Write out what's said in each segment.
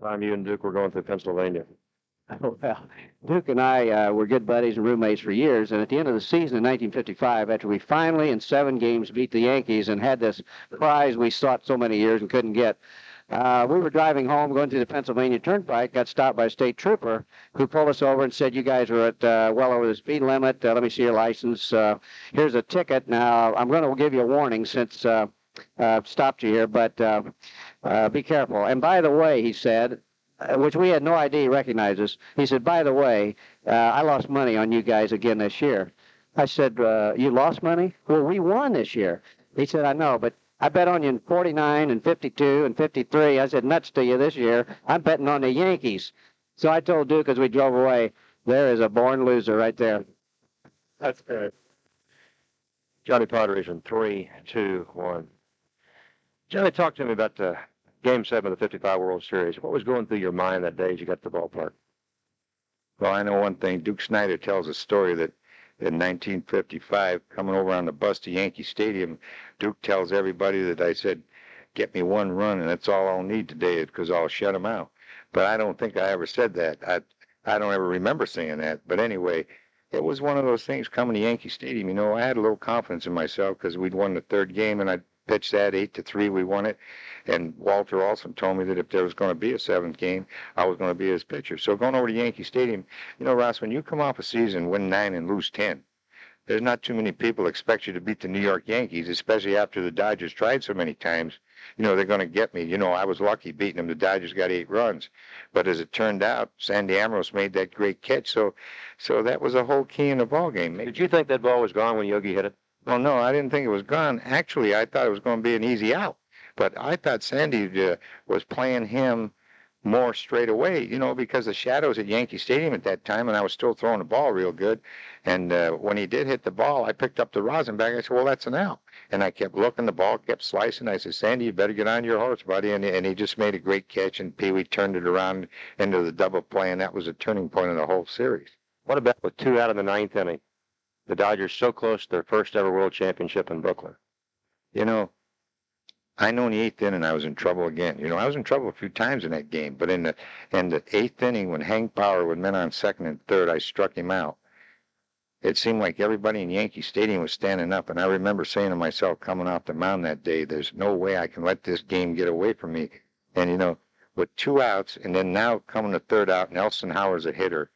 Time you and Duke were going through Pennsylvania. Well, Duke and I were good buddies and roommates for years, and at the end of the season in 1955, after we finally in 7 games beat the Yankees and had this prize we sought so many years and couldn't get, we were driving home, going through the Pennsylvania Turnpike, got stopped by a state trooper who pulled us over and said, "You guys were at well over the speed limit. Let me see your license. Here's a ticket. Now, I'm going to give you a warning since stopped you here, but be careful. And by the way," he said, which we had no idea he recognized us. He said, "By the way, I lost money on you guys again this year." I said, "You lost money?" "Well, we won this year." He said, "I know, but I bet on you in 49 and 52 and 53. I said, nuts to you this year. I'm betting on the Yankees." So I told Duke as we drove away, there is a born loser right there. That's good. Johnny Potteries in 3, 2, 1. Johnny, talk to me about Game 7 of the 55 World Series. What was going through your mind that day as you got to the ballpark? Well, I know one thing. Duke Snyder tells a story that in 1955, coming over on the bus to Yankee Stadium, Duke tells everybody that I said, "Get me one run, and that's all I'll need today because I'll shut them out." But I don't think I ever said that. I don't ever remember saying that. But anyway, it was one of those things coming to Yankee Stadium. You know, I had a little confidence in myself because we'd won the third game, and I pitched that 8-3. We won it. And Walter Olson told me that if there was going to be a seventh game, I was going to be his pitcher. So going over to Yankee Stadium, you know, Ross, when you come off a season, win 9 and lose 10, there's not too many people expect you to beat the New York Yankees, especially after the Dodgers tried so many times. You know, they're going to get me. You know, I was lucky beating them. The Dodgers got 8 runs. But as it turned out, Sandy Ambrose made that great catch. So that was a whole key in the ball game. Did you think that ball was gone when Yogi hit it? Well, no, I didn't think it was gone. Actually, I thought it was going to be an easy out. But I thought Sandy was playing him more straight away, you know, because the shadows at Yankee Stadium at that time, and I was still throwing the ball real good. And when he did hit the ball, I picked up the rosin bag. I said, "Well, that's an out." And I kept looking, the ball kept slicing. I said, "Sandy, you better get on your horse, buddy." And he just made a great catch, and Pee Wee turned it around into the double play, and that was a turning point of the whole series. What about with 2 out in the 9th inning? The Dodgers so close to their first ever world championship in Brooklyn. You know, I know in the 8th inning I was in trouble again. You know, I was in trouble a few times in that game, but in the 8th inning when Hank Bauer with men on second and third, I struck him out. It seemed like everybody in Yankee Stadium was standing up, and I remember saying to myself coming off the mound that day, "There's no way I can let this game get away from me." And you know, with 2 outs, and then now coming to third out, Nelson Howard's a hitter.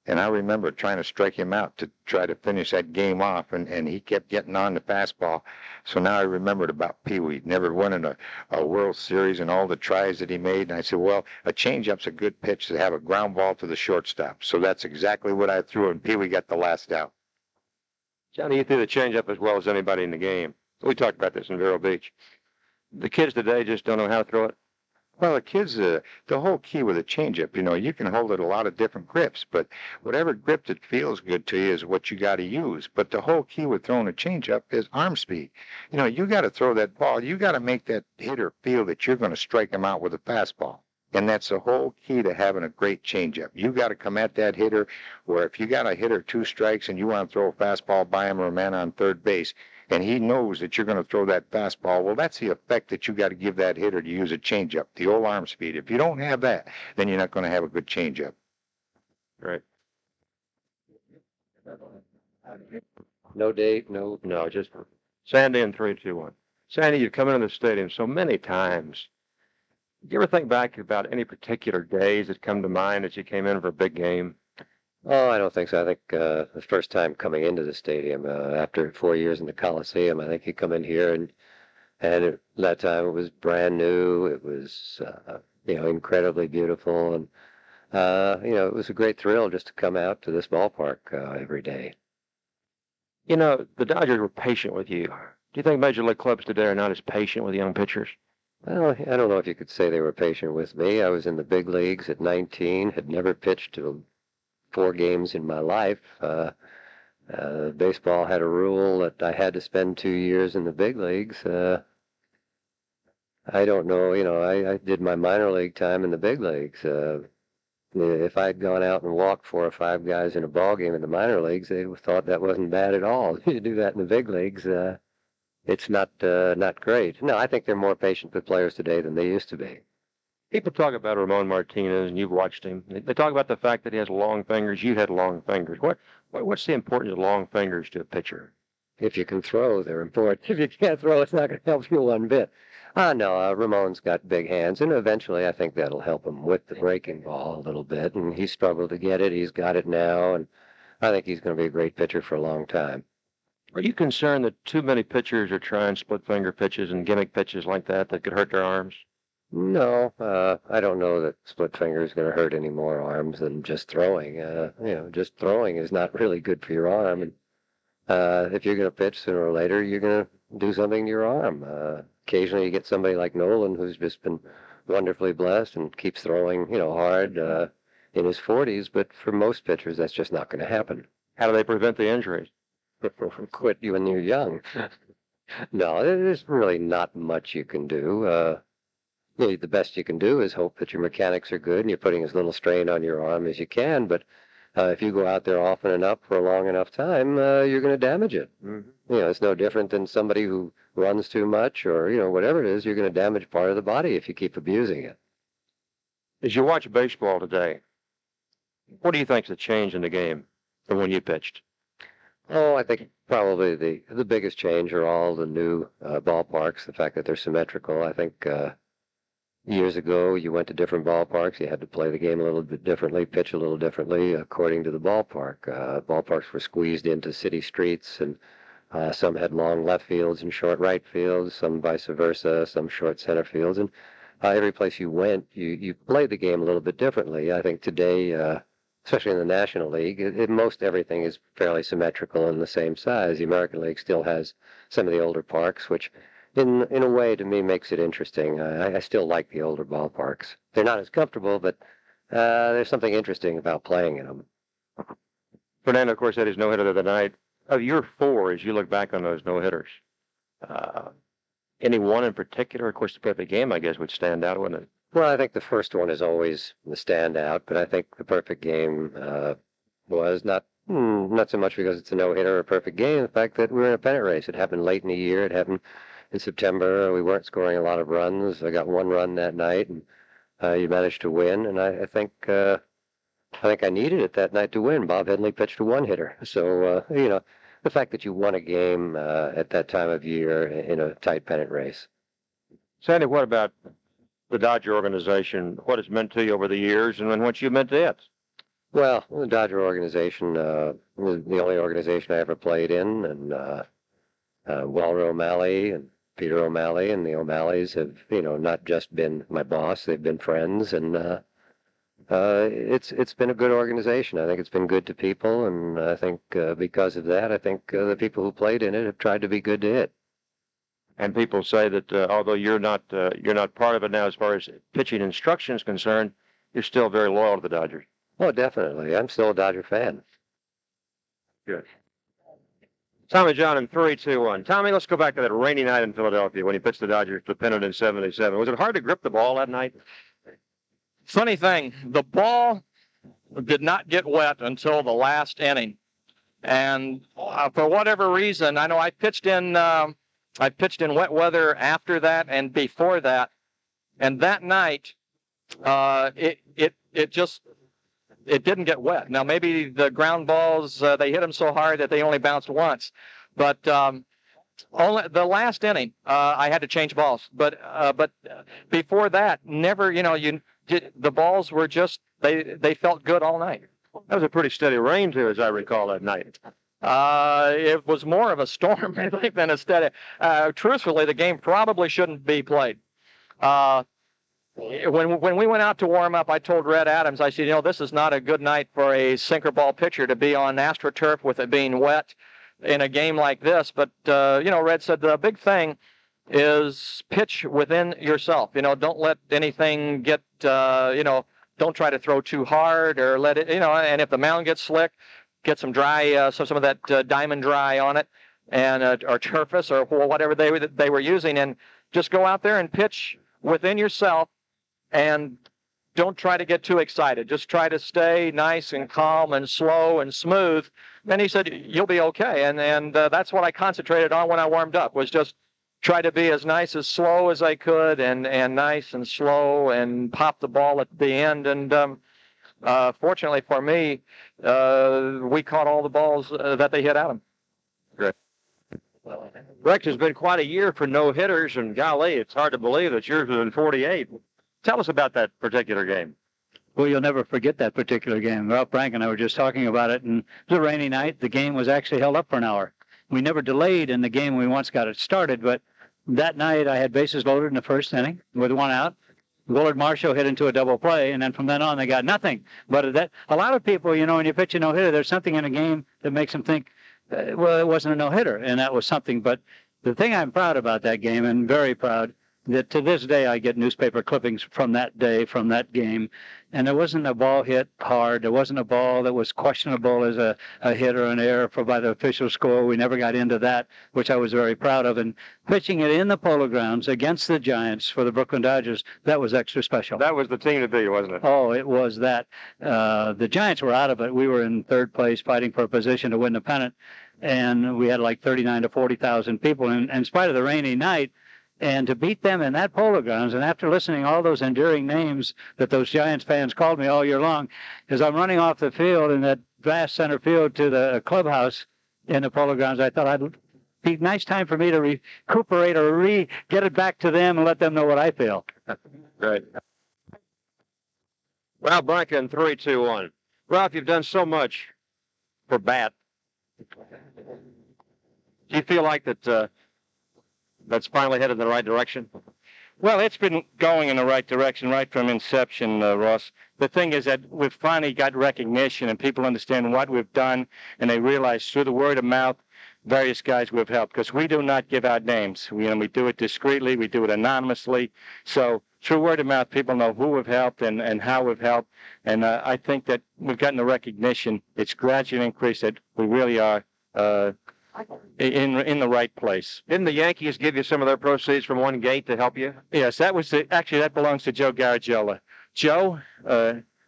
And I remember trying to strike him out to try to finish that game off, and he kept getting on the fastball. So now I remembered about Pee Wee. Never winning a World Series and all the tries that he made. And I said, well, a changeup's a good pitch to have a ground ball to the shortstop. So that's exactly what I threw, and Pee Wee got the last out. Johnny, you threw the changeup as well as anybody in the game. We talked about this in Vero Beach. The kids today just don't know how to throw it. Well, the kids, the whole key with a changeup, you know, you can hold it a lot of different grips, but whatever grip that feels good to you is what you got to use. But the whole key with throwing a changeup is arm speed. You know, you got to throw that ball. You got to make that hitter feel that you're going to strike him out with a fastball. And that's the whole key to having a great changeup. You got to come at that hitter where if you got a hitter 2 strikes and you want to throw a fastball by him or a man on third base, and he knows that you're going to throw that fastball, well, that's the effect that you got to give that hitter to use a changeup, the old arm speed. If you don't have that, then you're not going to have a good changeup. Right. No date, no. No, just Sandy in 3, 2, 1. Sandy, you've come into the stadium so many times. Do you ever think back about any particular days that come to mind as you came in for a big game? Oh, I don't think so. I think the first time coming into the stadium after 4 years in the Coliseum, I think he come in here and at that time it was brand new. It was incredibly beautiful, and it was a great thrill just to come out to this ballpark every day. You know, the Dodgers were patient with you. Do you think Major League clubs today are not as patient with young pitchers? Well, I don't know if you could say they were patient with me. I was in the big leagues at 19, had never pitched to 4 games in my life. Baseball had a rule that I had to spend 2 years in the big leagues. I don't know, I did my minor league time in the big leagues. If I'd gone out and walked 4 or 5 guys in a ball game in the minor leagues, they thought that wasn't bad at all. You do that in the big leagues, it's not great. No, I think they're more patient with players today than they used to be. People talk about Ramon Martinez, and you've watched him. They talk about the fact that he has long fingers. You had long fingers. What's the importance of long fingers to a pitcher? If you can throw, they're important. If you can't throw, it's not going to help you one bit. No, Ramon's got big hands, and eventually I think that'll help him with the breaking ball a little bit. And he struggled to get it. He's got it now, and I think he's going to be a great pitcher for a long time. Are you concerned that too many pitchers are trying split finger pitches and gimmick pitches like that could hurt their arms? No, I don't know that split finger is going to hurt any more arms than just throwing. Just throwing is not really good for your arm. And if you're going to pitch sooner or later, you're going to do something to your arm. Occasionally, you get somebody like Nolan who's just been wonderfully blessed and keeps throwing, hard in his 40s. But for most pitchers, that's just not going to happen. How do they prevent the injuries? Quit you when you're young. No, there's really not much you can do. The best you can do is hope that your mechanics are good and you're putting as little strain on your arm as you can. But if you go out there often enough for a long enough time, you're going to damage it. Mm-hmm. It's no different than somebody who runs too much or, whatever it is, you're going to damage part of the body if you keep abusing it. As you watch baseball today, what do you think's the change in the game from when you pitched? Oh, I think probably the biggest change are all the new ballparks, the fact that they're symmetrical. I think years ago, you went to different ballparks. You had to play the game a little bit differently, pitch a little differently according to the ballpark. Ballparks were squeezed into city streets, and some had long left fields and short right fields, some vice versa, some short center fields. And every place you went, you played the game a little bit differently. I think today, especially in the National League, most everything is fairly symmetrical and the same size. The American League still has some of the older parks, which in a way, to me, makes it interesting. I still like the older ballparks. They're not as comfortable, but there's something interesting about playing in them. Fernando, of course, had his no-hitter the other night. Of your four, as you look back on those no-hitters, any one in particular? Of course, the perfect game, I guess, would stand out, wouldn't it? Well, I think the first one is always the standout, but I think the perfect game was not so much because it's a no-hitter or a perfect game. The fact that we were in a pennant race. It happened late in the year. It happened in September. We weren't scoring a lot of runs. I got one run that night, and you managed to win. And I think I needed it that night to win. Bob Henley pitched a one-hitter, so the fact that you won a game at that time of year in a tight pennant race. Sandy, what about the Dodger organization? What it's meant to you over the years, and what you meant to it? Well, the Dodger organization was the only organization I ever played in, and Walter O'Malley and Peter O'Malley and the O'Malleys have, not just been my boss, they've been friends, and it's been a good organization. I think it's been good to people, and I think because of that, I think the people who played in it have tried to be good to it. And people say that although you're not part of it now as far as pitching instruction is concerned, you're still very loyal to the Dodgers. Oh, definitely. I'm still a Dodger fan. Good. Tommy John in 3, 2, 1. Tommy, let's go back to that rainy night in Philadelphia when he pitched the Dodgers to pennant in '77. Was it hard to grip the ball that night? Funny thing, the ball did not get wet until the last inning. And for whatever reason, I know I pitched in wet weather after that and before that. And that night, it didn't get wet. Now, maybe the ground balls, they hit them so hard that they only bounced once. But only the last inning, I had to change balls. But before that, never, the balls were just, they felt good all night. That was a pretty steady rain, too, as I recall that night. It was more of a storm, I think, than a steady. Truthfully, the game probably shouldn't be played. When we went out to warm up, I told Red Adams, I said, this is not a good night for a sinker ball pitcher to be on AstroTurf with it being wet in a game like this. But, Red said the big thing is pitch within yourself. Don't let anything get, don't try to throw too hard or let it, and if the mound gets slick, get some dry, some of that diamond dry on it and or Turfus or whatever they were using, and just go out there and pitch within yourself. And don't try to get too excited. Just try to stay nice and calm and slow and smooth. And he said, you'll be okay. And that's what I concentrated on when I warmed up, was just try to be as nice as slow as I could, and nice and slow, and pop the ball at the end. And fortunately for me, we caught all the balls that they hit at them. Great. Rex, has been quite a year for no hitters, and golly, it's hard to believe that yours was in 48. Tell us about that particular game. Well, you'll never forget that particular game. Ralph Brank and I were just talking about it, and it was a rainy night. The game was actually held up for an hour. We never delayed in the game when we once got it started, but that night I had bases loaded in the first inning with one out. Willard Marshall hit into a double play, and then from then on they got nothing. But that a lot of people, you know, when you pitch a no-hitter, there's something in a game that makes them think, well, it wasn't a no-hitter, and that was something. But the thing I'm proud about that game, and very proud, that to this day I get newspaper clippings from that day, from that game, and there wasn't a ball hit hard. There wasn't a ball that was questionable as a hit or an error by the official score. We never got into that, which I was very proud of. And pitching it in the Polo Grounds against the Giants for the Brooklyn Dodgers, that was extra special. That was the team to beat, wasn't it? Oh, it was that. The Giants were out of it. We were in third place fighting for a position to win the pennant, and we had like 39 to 40,000 people. And in spite of the rainy night, and to beat them in that Polo Grounds, and after listening all those endearing names that those Giants fans called me all year long, as I'm running off the field in that vast center field to the clubhouse in the Polo Grounds, I thought it'd be a nice time for me to recuperate or get it back to them and let them know what I feel. Great. Ralph Branca in 3, 2, 1. Ralph, you've done so much for bat. Do you feel like that that's finally headed in the right direction? Well, it's been going in the right direction right from inception, Ross. The thing is that we've finally got recognition, and people understand what we've done, and they realize through the word of mouth, various guys we've helped, because we do not give out names. We do it discreetly, we do it anonymously. So through word of mouth, people know who we've helped and how we've helped. And I think that we've gotten the recognition. It's gradually increased that we really are in the right place. Didn't the Yankees give you some of their proceeds from one gate to help you? Yes, actually that belongs to Joe Garagiola. Joe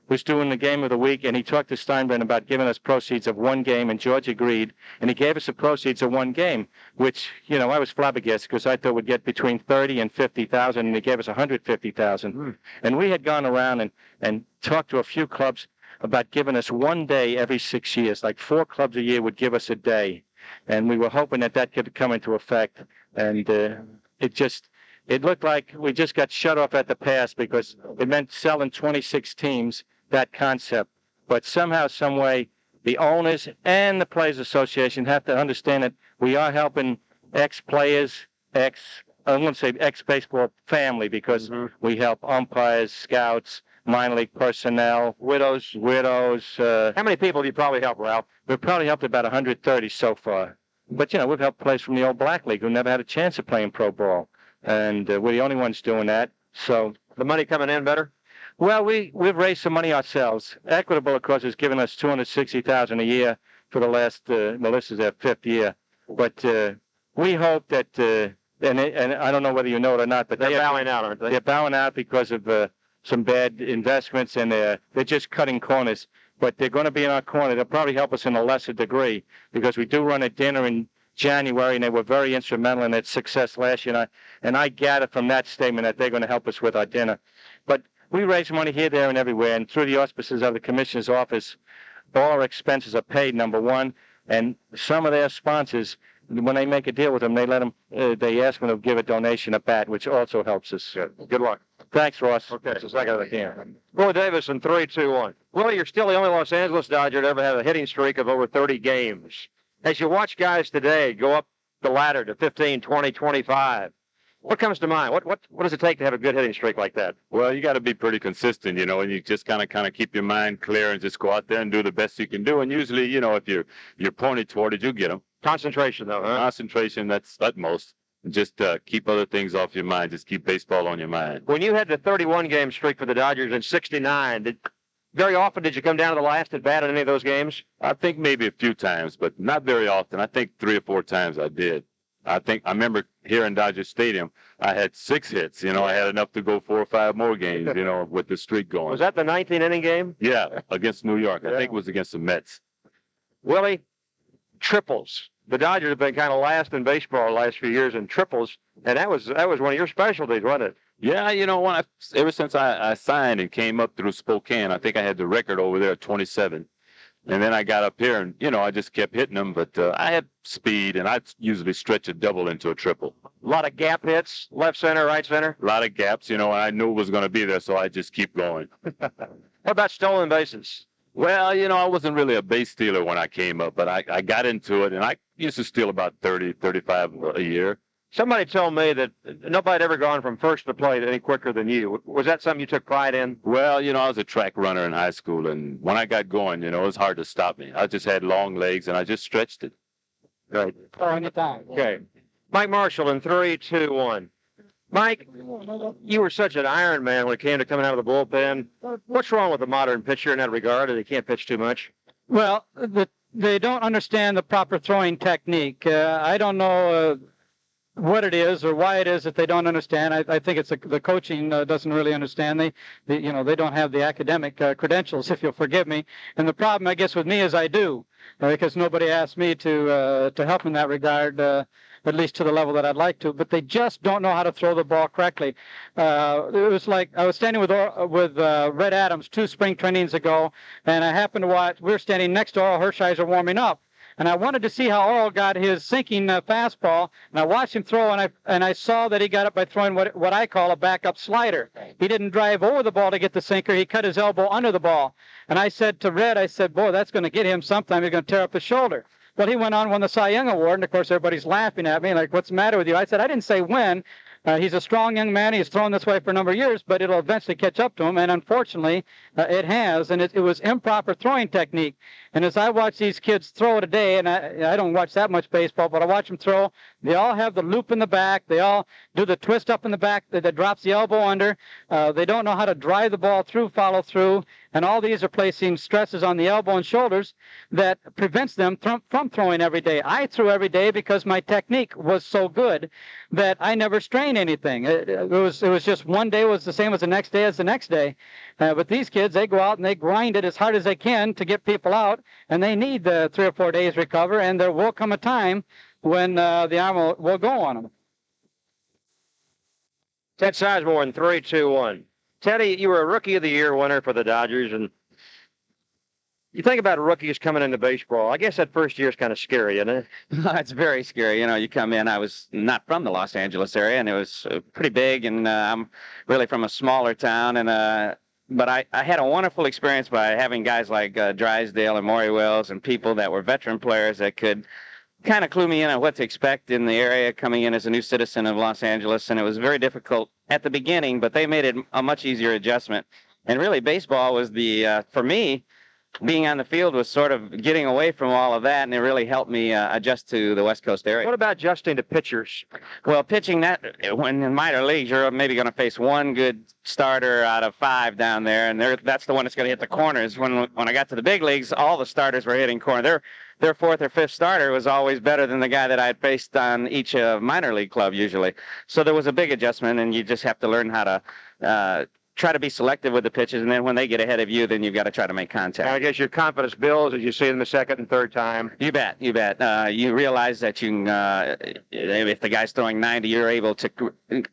was doing the game of the week, and he talked to Steinbrenner about giving us proceeds of one game, and George agreed, and he gave us the proceeds of one game, which, you know, I was flabbergasted because I thought we'd get between 30 and 50,000, and he gave us 150,000. And we had gone around and talked to a few clubs about giving us one day every 6 years, like 4 clubs a year would give us a day. And we were hoping that could come into effect. And it looked like we just got shut off at the pass because it meant selling 26 teams, that concept. But somehow, some way, the owners and the Players Association have to understand that we are helping ex-players, I wouldn't say ex-baseball family, because we help umpires, scouts, minor league personnel, widows. How many people do you probably help, Ralph? We've probably helped about 130 so far. But, you know, we've helped players from the old Black League who never had a chance of playing pro ball. And we're the only ones doing that. So the money coming in better? Well, we've raised some money ourselves. Equitable, of course, has given us $260,000 a year for the last, this is their 5th year. But we hope that, and I don't know whether you know it or not, but they're bowing out, aren't they? They're bowing out because of some bad investments, and they're just cutting corners. But they're going to be in our corner. They'll probably help us in a lesser degree because we do run a dinner in January, and they were very instrumental in its success last year. And I gather from that statement that they're going to help us with our dinner. But we raise money here, there, and everywhere. And through the auspices of the Commissioner's office, all our expenses are paid, number one. And some of their sponsors, when they make a deal with them, they ask them to give a donation, a bat, which also helps us. Good luck. Thanks, Ross. Okay, so second of the game. Roy Davis in 3, 2, 1. Well, you're still the only Los Angeles Dodger to ever have a hitting streak of over 30 games. As you watch guys today go up the ladder to 15, 20, 25, what comes to mind? What does it take to have a good hitting streak like that? Well, you got to be pretty consistent, and you just kind of keep your mind clear and just go out there and do the best you can do. And usually, if you're pointed toward it, you get them. Concentration, though, huh? Concentration, that's utmost. Just keep other things off your mind. Just keep baseball on your mind. When you had the 31-game streak for the Dodgers in '69, very often did you come down to the last at bat in any of those games? I think maybe a few times, but not very often. I think 3 or 4 times I did. I remember here in Dodger Stadium, I had 6 hits. I had enough to go 4 or 5 more games, with the streak going. Was that the 19-inning game? Yeah, against New York. I think it was against the Mets. Willie, triples. The Dodgers have been kind of last in baseball the last few years in triples, and that was one of your specialties, wasn't it? Yeah, ever since I signed and came up through Spokane, I think I had the record over there at 27. And then I got up here and, I just kept hitting them, but I had speed, and I'd usually stretch a double into a triple. A lot of gap hits, left center, right center. A lot of gaps, and I knew it was going to be there, so I just keep going. What about stolen bases? Well, I wasn't really a base stealer when I came up, but I got into it, and I used to steal about 30, 35 a year. Somebody told me that nobody had ever gone from first to plate any quicker than you. Was that something you took pride in? Well, I was a track runner in high school, and when I got going, it was hard to stop me. I just had long legs, and I just stretched it. Right. Oh, anytime. Okay. Mike Marshall in 3, 2, 1. Mike, you were such an Iron Man when it came to coming out of the bullpen. What's wrong with the modern pitcher in that regard? They can't pitch too much. Well, they don't understand the proper throwing technique. I don't know what it is or why it is that they don't understand. I think it's the coaching doesn't really understand. They don't have the academic credentials, if you'll forgive me. And the problem, I guess, with me is I do, because nobody asked me to help in that regard, at least to the level that I'd like to. But they just don't know how to throw the ball correctly. It was like I was standing with Red Adams 2 spring trainings ago, and I happened to watch. We were standing next to Oral Hershiser warming up. And I wanted to see how Oral got his sinking fastball, and I watched him throw, and I saw that he got it by throwing what I call a backup slider. He didn't drive over the ball to get the sinker. He cut his elbow under the ball. And I said to Red, boy, that's going to get him sometime. He's going to tear up his shoulder. Well, he went on, won the Cy Young Award, and of course everybody's laughing at me, like, what's the matter with you? I said, I didn't say when. He's a strong young man. He's thrown this way for a number of years, but it'll eventually catch up to him. And unfortunately, it has. And it was improper throwing technique. And as I watch these kids throw today, and I don't watch that much baseball, but I watch them throw, they all have the loop in the back. They all do the twist up in the back that drops the elbow under. They don't know how to drive the ball through, follow through. And all these are placing stresses on the elbow and shoulders that prevents them from throwing every day. I threw every day because my technique was so good that I never strained anything. It was just one day was the same as the next day as the next day. But these kids, they go out and they grind it as hard as they can to get people out, and they need 3 or 4 days recover, and there will come a time when the arm will go on them. Ted Sizemore in 3, 2, 1. Teddy, you were a Rookie of the Year winner for the Dodgers, and you think about rookies coming into baseball. I guess that first year is kind of scary, isn't it? It's very scary. You come in. I was not from the Los Angeles area, and it was pretty big, and I'm really from a smaller town, and but I had a wonderful experience by having guys like Drysdale and Maury Wells and people that were veteran players that could kind of clue me in on what to expect in the area coming in as a new citizen of Los Angeles. And it was very difficult at the beginning, but they made it a much easier adjustment. And really, baseball was for me, being on the field was sort of getting away from all of that, and it really helped me adjust to the West Coast area. What about adjusting to pitchers? Well, pitching when in minor leagues, you're maybe going to face one good starter out of 5 down there, and that's the one that's going to hit the corners. When I got to the big leagues, all the starters were hitting corners. Their 4th or 5th starter was always better than the guy that I had faced on each minor league club usually. So there was a big adjustment, and you just have to learn how to try to be selective with the pitches, and then when they get ahead of you, then you've got to try to make contact. I guess your confidence builds as you see them the 2nd and 3rd time. You bet. You realize that if the guy's throwing 90, you're able to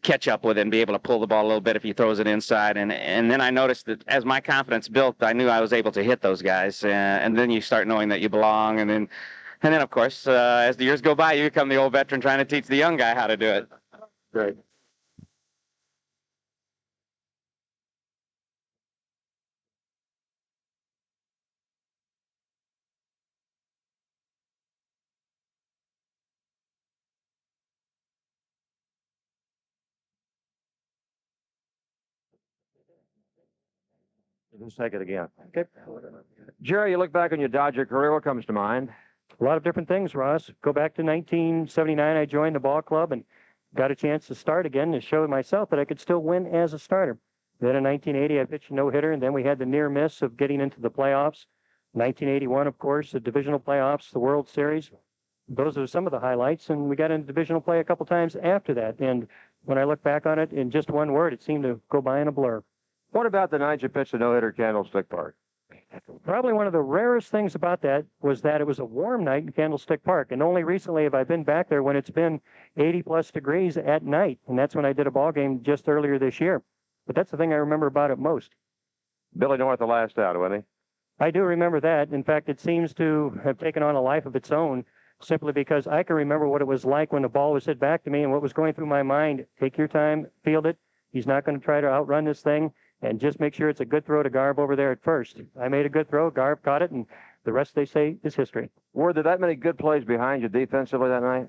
catch up with it and be able to pull the ball a little bit if he throws it inside. And then I noticed that as my confidence built, I knew I was able to hit those guys. And then you start knowing that you belong. And then of course, as the years go by, you become the old veteran trying to teach the young guy how to do it. Great. Let's take it again. Okay. Jerry, you look back on your Dodger career, what comes to mind? A lot of different things, Ross. Go back to 1979, I joined the ball club and got a chance to start again to show myself that I could still win as a starter. Then in 1980, I pitched a no-hitter, and then we had the near miss of getting into the playoffs. 1981, of course, the divisional playoffs, the World Series. Those are some of the highlights, and we got into divisional play a couple times after that. And when I look back on it, in just one word, it seemed to go by in a blur. What about the night you pitched a no-hitter at Candlestick Park? Probably one of the rarest things about that was that it was a warm night in Candlestick Park, and only recently have I been back there when it's been 80 plus degrees at night, and that's when I did a ball game just earlier this year. But that's the thing I remember about it most. Billy North, the last out, wasn't he? I do remember that. In fact, it seems to have taken on a life of its own simply because I can remember what it was like when the ball was hit back to me and what was going through my mind. Take your time, field it. He's not going to try to outrun this thing, and just make sure it's a good throw to Garb over there at first. I made a good throw. Garb caught it, and the rest, they say, is history. Were there that many good plays behind you defensively that night?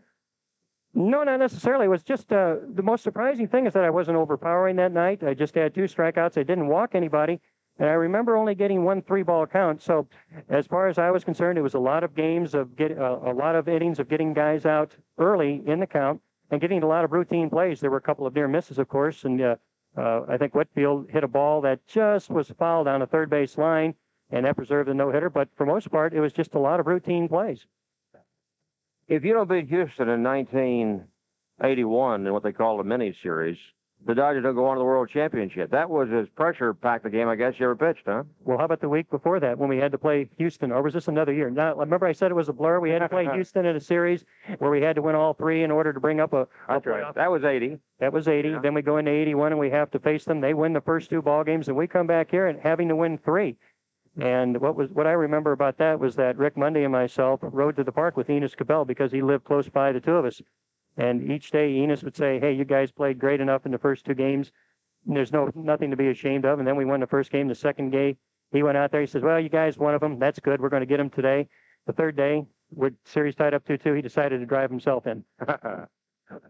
No, not necessarily. It was just the most surprising thing is that I wasn't overpowering that night. I just had 2 strikeouts. I didn't walk anybody. And I remember only getting 1 3-ball count. So as far as I was concerned, it was a lot of games of a lot of innings of getting guys out early in the count and getting a lot of routine plays. There were a couple of near misses, of course. And I think Whitfield hit a ball that just was fouled on a third base line, and that preserved the no-hitter. But for most part, it was just a lot of routine plays. If you don't beat Houston in 1981 in what they call the mini-series, the Dodgers don't go on to the World Championship. That was as pressure-packed a game, I guess, you ever pitched, huh? Well, how about the week before that when we had to play Houston? Or was this another year? Now, remember I said it was a blur? We had to play Houston in a series where we had to win all 3 in order to bring up a playoff. That was 80. That was 80. Yeah. Then we go into 81 and we have to face them. They win the first 2 ball games, and we come back here and having to win 3. And what I remember about that was that Rick Mundy and myself rode to the park with Enos Cabell because he lived close by the 2 of us. And each day Enos would say, "Hey, you guys played great enough in the first 2 games. There's nothing to be ashamed of." And then we won the first game. The second game, he went out there. He says, "Well, you guys won of them. That's good. We're going to get them today." The third day, with series tied up 2-2, he decided to drive himself in.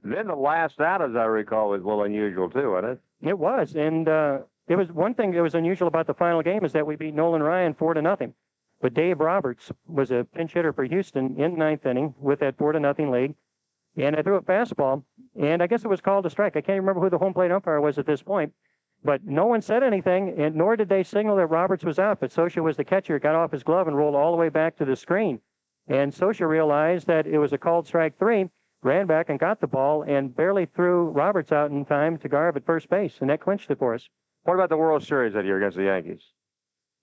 Then the last out, as I recall, was a little unusual too, wasn't it? It was, and it was one thing that was unusual about the final game is that we beat Nolan Ryan 4-0. But Dave Roberts was a pinch hitter for Houston in the 9th inning with that 4-0 lead. And I threw a fastball, and I guess it was called a strike. I can't remember who the home plate umpire was at this point, but no one said anything, and nor did they signal that Roberts was out. But Sosha was the catcher, got off his glove and rolled all the way back to the screen. And Sosha realized that it was a called strike 3, ran back and got the ball, and barely threw Roberts out in time to Garb at first base, and that clinched it for us. What about the World Series that year against the Yankees?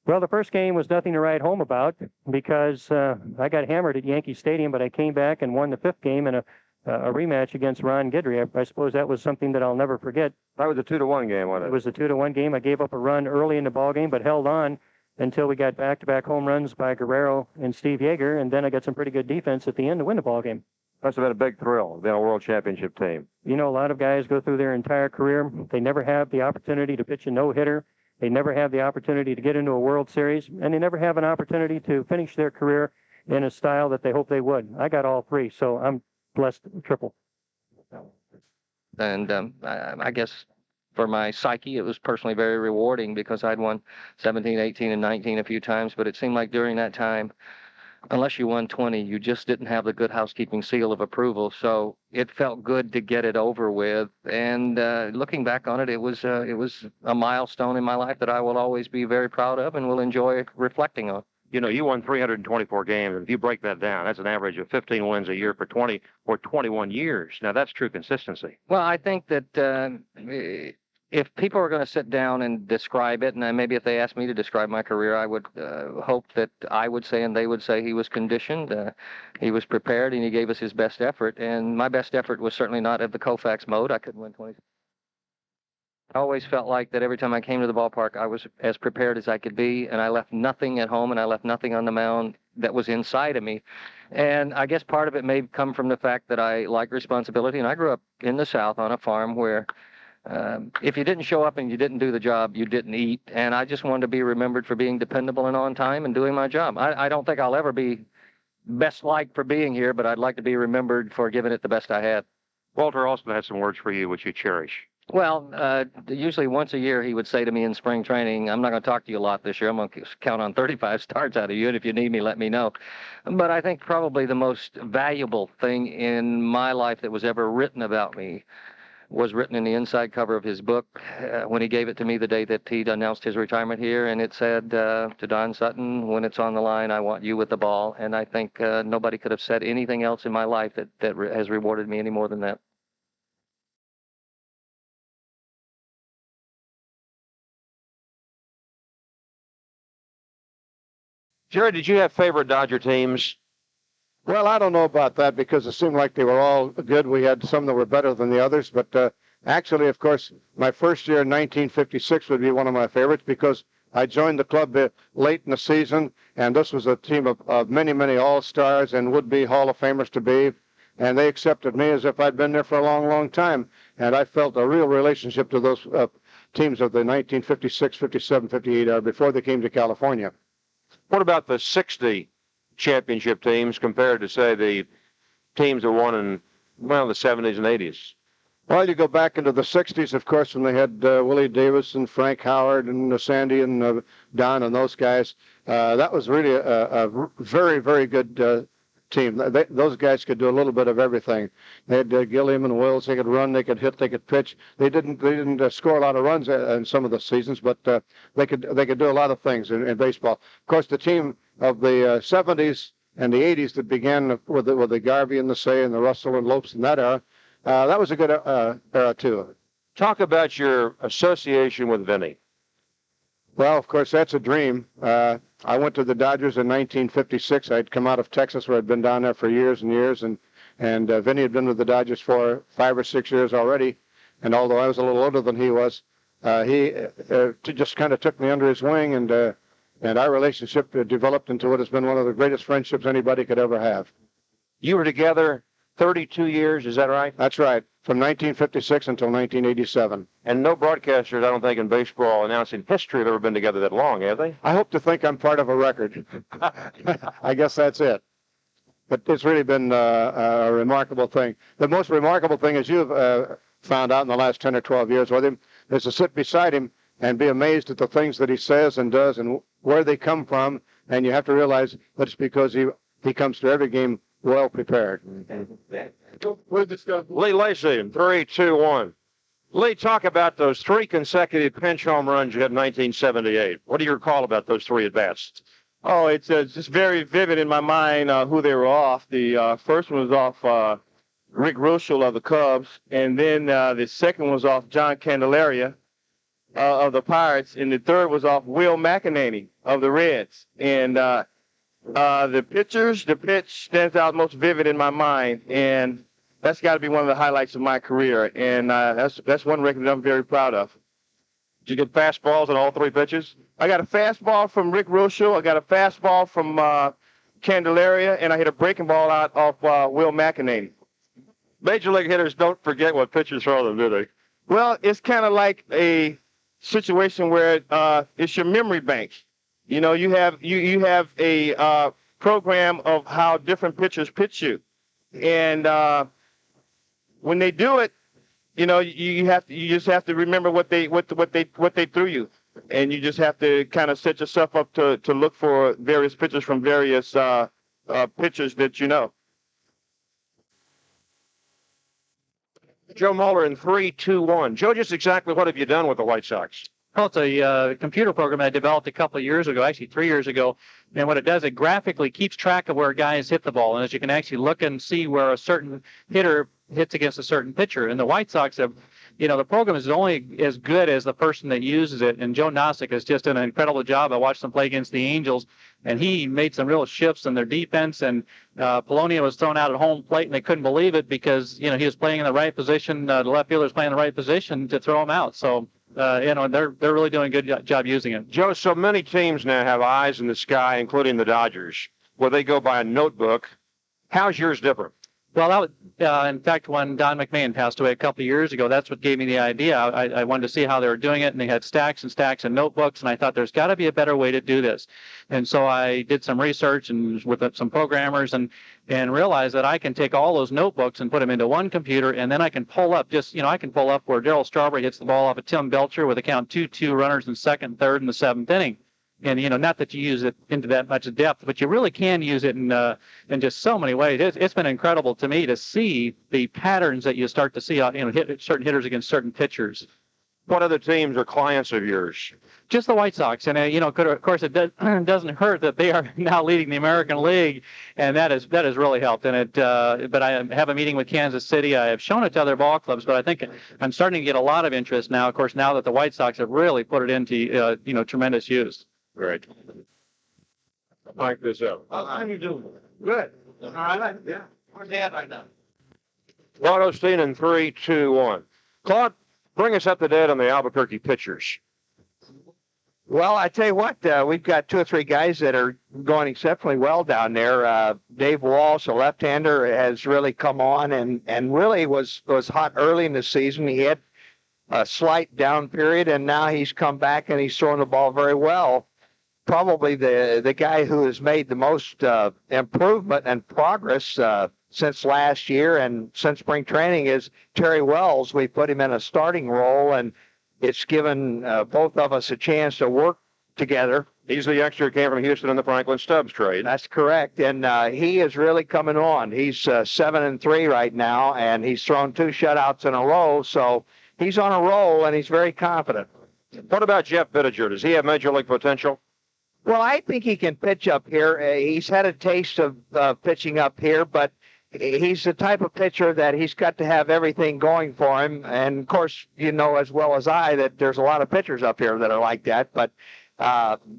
Well, the first game was nothing to write home about because I got hammered at Yankee Stadium, but I came back and won the 5th game in a rematch against Ron Guidry. I suppose that was something that I'll never forget. That was a 2-1 game, wasn't it? It was a 2-1 game. I gave up a run early in the ball game, but held on until we got back-to-back home runs by Guerrero and Steve Yeager, and then I got some pretty good defense at the end to win the ball game. Must have been a big thrill, being a World Championship team. You know, a lot of guys go through their entire career. They never have the opportunity to pitch a no-hitter. They never have the opportunity to get into a World Series, and they never have an opportunity to finish their career in a style that they hope they would. I got all 3, so I'm blessed triple. And I guess for my psyche, it was personally very rewarding because I'd won 17, 18, and 19 a few times, but it seemed like during that time, unless you won 20, you just didn't have the good housekeeping seal of approval. So it felt good to get it over with. And looking back on it, it was a milestone in my life that I will always be very proud of and will enjoy reflecting on. You know, you won 324 games, and if you break that down, that's an average of 15 wins a year for 21 years. Now, that's true consistency. Well, I think that if people are going to sit down and describe it, and maybe if they asked me to describe my career, I would hope that I would say and they would say he was conditioned, he was prepared, and he gave us his best effort. And my best effort was certainly not at the Koufax mode. I couldn't win 20. I always felt like that every time I came to the ballpark, I was as prepared as I could be, and I left nothing at home, and I left nothing on the mound that was inside of me. And I guess part of it may come from the fact that I like responsibility, and I grew up in the South on a farm where if you didn't show up and you didn't do the job, you didn't eat. And I just wanted to be remembered for being dependable and on time and doing my job. I don't think I'll ever be best liked for being here, but I'd like to be remembered for giving it the best I had. Walter Austin has some words for you which you cherish. Well, usually once a year he would say to me in spring training, "I'm not going to talk to you a lot this year. I'm going to count on 35 starts out of you, and if you need me, let me know." But I think probably the most valuable thing in my life that was ever written about me was written in the inside cover of his book when he gave it to me the day that he'd announced his retirement here, and it said, to Don Sutton, "When it's on the line, I want you with the ball." And I think nobody could have said anything else in my life that has rewarded me any more than that. Jerry, did you have favorite Dodger teams? Well, I don't know about that because it seemed like they were all good. We had some that were better than the others, but actually, of course, my first year in 1956 would be one of my favorites because I joined the club late in the season, and this was a team of many, many all-stars and would-be Hall of Famers to be, and they accepted me as if I'd been there for a long, long time, and I felt a real relationship to those teams of the 1956, 57, 58 era before they came to California. What about the 60 championship teams compared to, say, the teams that won in, well, the 70s and 80s? Well, you go back into the 60s, of course, when they had Willie Davis and Frank Howard and Sandy and Don and those guys. That was really a very, very good team. Those guys could do a little bit of everything. They had Gilliam and Wills. They could run, they could hit, they could pitch. They didn't score a lot of runs in some of the seasons, but they could do a lot of things in baseball. Of course, the team of the 70s and the 80s that began with the Garvey and the Say and the Russell and Lopes in that era, that was a good era too. Talk about your association with Vinny. Well, of course, that's a dream. I went to the Dodgers in 1956. I'd come out of Texas where I'd been down there for years and years, and Vinny had been with the Dodgers for 5 or 6 years already. And although I was a little older than he was, he just kind of took me under his wing, and our relationship developed into what has been one of the greatest friendships anybody could ever have. You were together 32 years, is that right? That's right, from 1956 until 1987. And no broadcasters, I don't think, in baseball announcing history have ever been together that long, have they? I hope to think I'm part of a record. I guess that's it. But it's really been a remarkable thing. The most remarkable thing, as you've found out in the last 10 or 12 years with him, is to sit beside him and be amazed at the things that he says and does and where they come from. And you have to realize that it's because he comes to every game well prepared. Lee Lacy, 3, 2, 1. Lee, talk about those 3 consecutive pinch home runs you had in 1978. What do you recall about those 3 at-bats? Oh, it's just very vivid in my mind who they were off. The first one was off Rick Ruschel of the Cubs, and then the second was off John Candelaria of the Pirates, and the third was off Will McEnany of the Reds. And the pitch stands out most vivid in my mind, and that's got to be one of the highlights of my career, and that's one record that I'm very proud of. Did you get fastballs on all 3 pitches? I got a fastball from Rick Ruschel, I got a fastball from Candelaria, and I hit a breaking ball out off Will McEnany. Major league hitters don't forget what pitchers throw them, do they? Well, it's kind of like a situation where it's your memory bank. You know, you have a program of how different pitchers pitch you, and when they do it, you know, you just have to remember what they threw you, and you just have to kind of set yourself up to look for various pitchers from various pitchers that you know. Joe Muller in 3, 2, 1. Joe, just exactly what have you done with the White Sox? Well, it's a computer program I developed a couple of years ago, actually 3 years ago. And what it does, it graphically keeps track of where guys hit the ball. And as you can actually look and see where a certain hitter hits against a certain pitcher. And the White Sox have, you know, the program is only as good as the person that uses it. And Joe Nosek has just done an incredible job. I watched them play against the Angels, and he made some real shifts in their defense. And Polonia was thrown out at home plate, and they couldn't believe it because, you know, he was playing in the right position. The left fielder was playing in the right position to throw him out. So, you know, they're really doing a good job using it. Joe, so many teams now have eyes in the sky, including the Dodgers, where they go by a notebook. How's yours different? Well, in fact, when Don McMahon passed away a couple of years ago, that's what gave me the idea. I wanted to see how they were doing it, and they had stacks and stacks of notebooks, and I thought there's got to be a better way to do this. And so I did some research and with some programmers and realized that I can take all those notebooks and put them into one computer, and then I can pull up I can pull up where Darryl Strawberry hits the ball off of Tim Belcher with a count 2-2 runners in second, third, and the 7th inning. And, you know, not that you use it into that much depth, but you really can use it in just so many ways. It's been incredible to me to see the patterns that you start to see, you know, hit certain hitters against certain pitchers. What other teams are clients of yours? Just the White Sox. And, you know, of course, it doesn't hurt that they are now leading the American League, and that has really helped. And but I have a meeting with Kansas City. I have shown it to other ball clubs, but I think I'm starting to get a lot of interest now, of course, now that the White Sox have really put it into, you know, tremendous use. Great. Mic this up. How you doing? Good. All right. Yeah. Where's Dad right now? Claude Osteen in 3, 2, 1. Claude, bring us up to date on the Albuquerque pitchers. Well, I tell you what, we've got 2 or 3 guys that are going exceptionally well down there. Dave Walsh, a left-hander, has really come on and really was hot early in the season. He had a slight down period, and now he's come back and he's throwing the ball very well. Probably the guy who has made the most improvement and progress since last year and since spring training is Terry Wells. We put him in a starting role, and it's given both of us a chance to work together. He's the youngster who came from Houston in the Franklin Stubbs trade. That's correct, and he is really coming on. He's 7-3 right now, and he's thrown 2 shutouts in a row, so he's on a roll, and he's very confident. What about Jeff Bittiger? Does he have major league potential? Well, I think he can pitch up here. He's had a taste of pitching up here, but he's the type of pitcher that he's got to have everything going for him. And, of course, you know as well as I that there's a lot of pitchers up here that are like that. But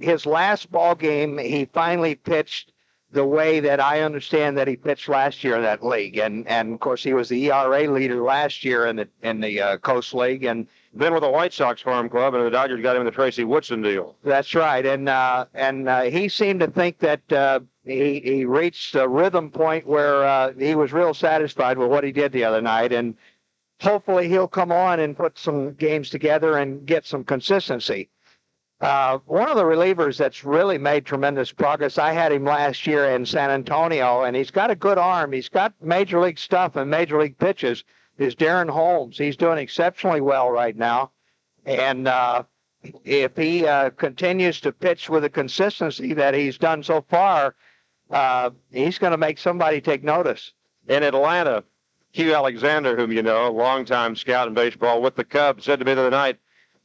his last ball game, he finally pitched the way that I understand that he pitched last year in that league. And of course, he was the ERA leader last year in the Coast League. And then with the White Sox farm club, and the Dodgers got him in the Tracy Woodson deal. That's right, and he seemed to think that he reached a rhythm point where he was real satisfied with what he did the other night, and hopefully he'll come on and put some games together and get some consistency. One of the relievers that's really made tremendous progress, I had him last year in San Antonio, and he's got a good arm. He's got major league stuff and major league pitches. Is Darren Holmes. He's doing exceptionally well right now. And if he continues to pitch with the consistency that he's done so far, he's going to make somebody take notice. In Atlanta, Hugh Alexander, whom you know, longtime scout in baseball with the Cubs, said to me the other night,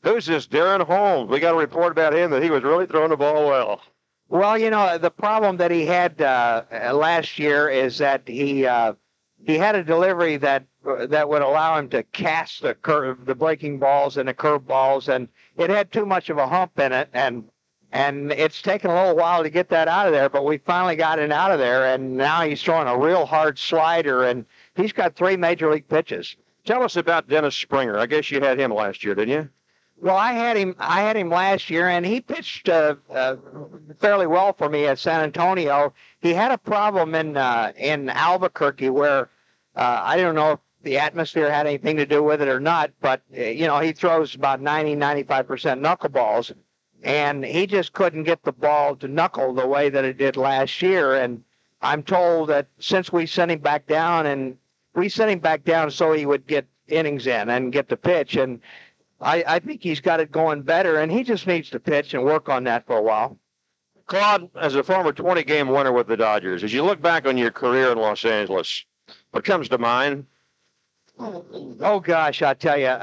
"Who's this Darren Holmes? We got a report about him that he was really throwing the ball well." Well, you know, the problem that he had last year is that he had a delivery that would allow him to cast the breaking balls and the curve balls, and it had too much of a hump in it, and it's taken a little while to get that out of there, but we finally got it out of there, and now he's throwing a real hard slider, and he's got 3 major league pitches. Tell us about Dennis Springer. I guess you had him last year, didn't you? Well, I had him last year, and he pitched fairly well for me at San Antonio. He had a problem in Albuquerque where I don't know if the atmosphere had anything to do with it or not, but you know, he throws about 95% knuckleballs, and he just couldn't get the ball to knuckle the way that it did last year. And I'm told that since we sent him back down, so he would get innings in and get the pitch, and I think he's got it going better, and he just needs to pitch and work on that for a while. Claude, as a former 20-game winner with the Dodgers, as you look back on your career in Los Angeles, what comes to mind? Oh gosh, I tell you,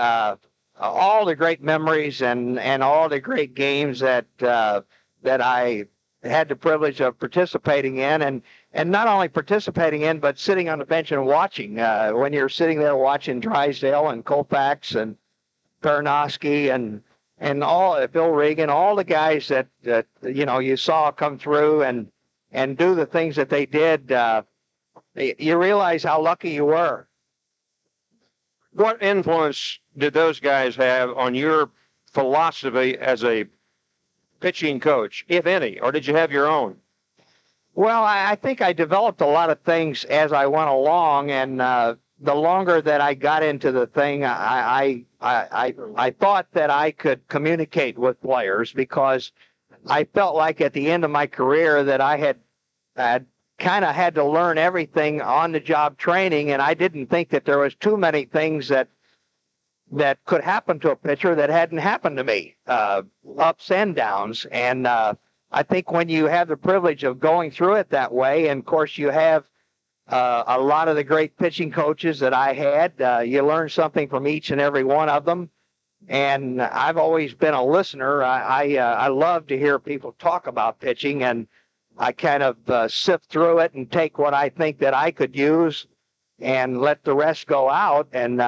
all the great memories and all the great games that I had the privilege of participating in, and not only participating in, but sitting on the bench and watching. When you're sitting there watching Drysdale and Koufax and Pernosky and all Bill Regan, all the guys that you know you saw come through and do the things that they did, you realize how lucky you were. What influence did those guys have on your philosophy as a pitching coach, if any, or did you have your own? Well, I think I developed a lot of things as I went along, and the longer that I got into the thing, I thought that I could communicate with players, because I felt like at the end of my career that I had kind of had to learn everything on the job training, and I didn't think that there was too many things that could happen to a pitcher that hadn't happened to me, ups and downs. And I think when you have the privilege of going through it that way, and of course you have a lot of the great pitching coaches that I had, you learn something from each and every one of them. And I've always been a listener. I love to hear people talk about pitching, and I kind of sift through it and take what I think that I could use and let the rest go out. And